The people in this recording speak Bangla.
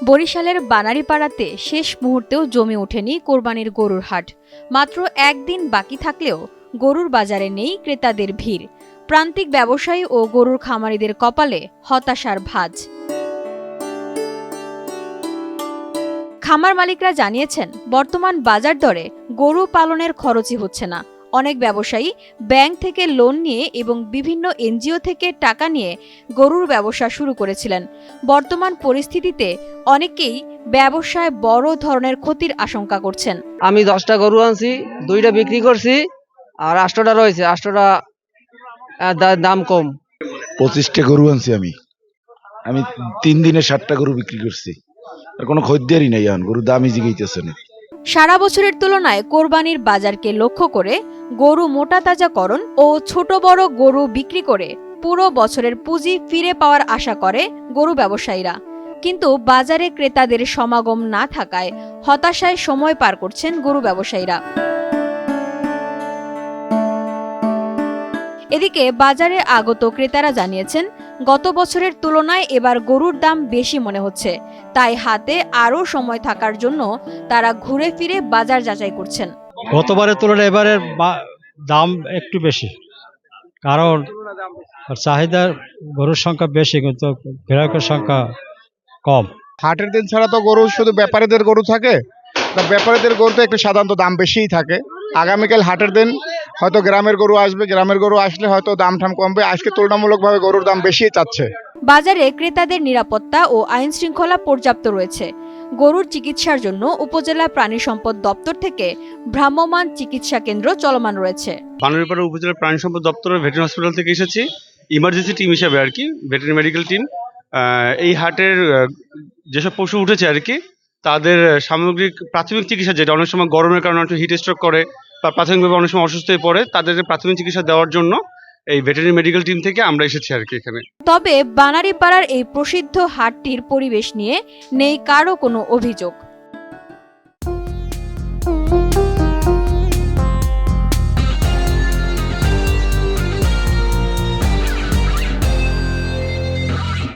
বরিশালের বানারীপাড়াতে শেষ মুহূর্তেও জমে ওঠেনি কোরবানির গরুর হাট। মাত্র একদিন বাকি থাকলেও গরুর বাজারে নেই ক্রেতাদের ভিড়। প্রান্তিক ব্যবসায়ী ও গরুর খামারিদের কপালে হতাশার ভাঁজ। খামার মালিকরা জানিয়েছেন, বর্তমান বাজার দরে গরু পালনের খরচই হচ্ছে না। অনেক ব্যবসায়ী ব্যাংক থেকে লোন নিয়ে এবং বিভিন্ন এনজিও থেকে টাকা নিয়ে গরুর ব্যবসা শুরু করেছিলেন। বর্তমান পরিস্থিতিতে অনেকেই ব্যবসায় বড় ধরনের ক্ষতির আশঙ্কা করছেন। আমি 10টা গরু আনছি, 2টা বিক্রি করছি, আর 8টা রয়েছে। 8টা দাম কম। 25টা গরু আনছি আমি 3 দিনে 7টা গরু বিক্রি করছি। আর কোনো খদ্দেরই নাই, এখন গরু দামই জিগাইতেছে না। সারা বছরের তুলনায় কোরবানির বাজারকে লক্ষ্য করে গরু মোটা তাজাকরণ ও ছোট বড় গরু বিক্রি করে পুরো বছরের পুঁজি ফিরে পাওয়ার আশা করে গরু ব্যবসায়ীরা। কিন্তু বাজারে ক্রেতাদের সমাগম না থাকায় হতাশায় সময় পার করছেন গরু ব্যবসায়ীরা। এদিকে বাজারে আগত ক্রেতারা জানিয়েছেন, গত বছরের তুলনায় এবার গরুর দাম বেশি মনে হচ্ছে। তাই হাতে আরও সময় থাকার জন্য তারা ঘুরে ফিরে বাজার যাচাই করছেন। গতবারের তুলনায় এবারের দাম একটু বেশি, কারণ চাহিদার গরুর সংখ্যা বেশি কিন্তু গ্রাহকের সংখ্যা কম। হাটের দিন ছাড়া তো গরু শুধু ব্যাপারীদের গরু থাকে, তা ব্যাপারীদের গরুতে একটু সাধারণত দাম বেশিই থাকে। আগামীকাল হাটের দিন হয়তো গ্রামের গরু আসবে, গ্রামের গরু আসলে হয়তো দাম ঠাম কমবে। আজকে তুলনামূলকভাবে গরুর দাম বেশি চাচ্ছে। বাজারে ক্রেতাদের নিরাপত্তা ও আইন শৃঙ্খলা পর্যাপ্ত রয়েছে। গরুর চিকিৎসার জন্য উপজেলা প্রাণী সম্পদ দপ্তর থেকে ভ্রাম্যমাণ চিকিৎসা কেন্দ্র চলমান রয়েছে। বানারীপাড়া উপজেলা প্রাণী সম্পদ দপ্তরের ভেটেরিনারি হসপিটাল থেকে এসেছি ইমার্জেন্সি টিম হিসেবে আর কি, ভেটেরিনারি মেডিকেল টিম। এই হাটের যেসব পশু উঠেছে আর কি, তাদের সামগ্রিক প্রাথমিক চিকিৎসা, যেটা অনেক সময় গরমের কারণে একটু হিট স্ট্রোক করে বা প্রাথমিকভাবে অনেক সময় অসুস্থ হয়ে পড়ে, তাদের প্রাথমিক চিকিৎসা দেওয়ার জন্য এই ভেটেরিনারি মেডিকেল টিম থেকে আমরা এসেছি আর কি এখানে। তবে বানারীপাড়ার এই প্রসিদ্ধ হাটটির পরিবেশ নিয়ে নেই কারো কোনো অভিযোগ।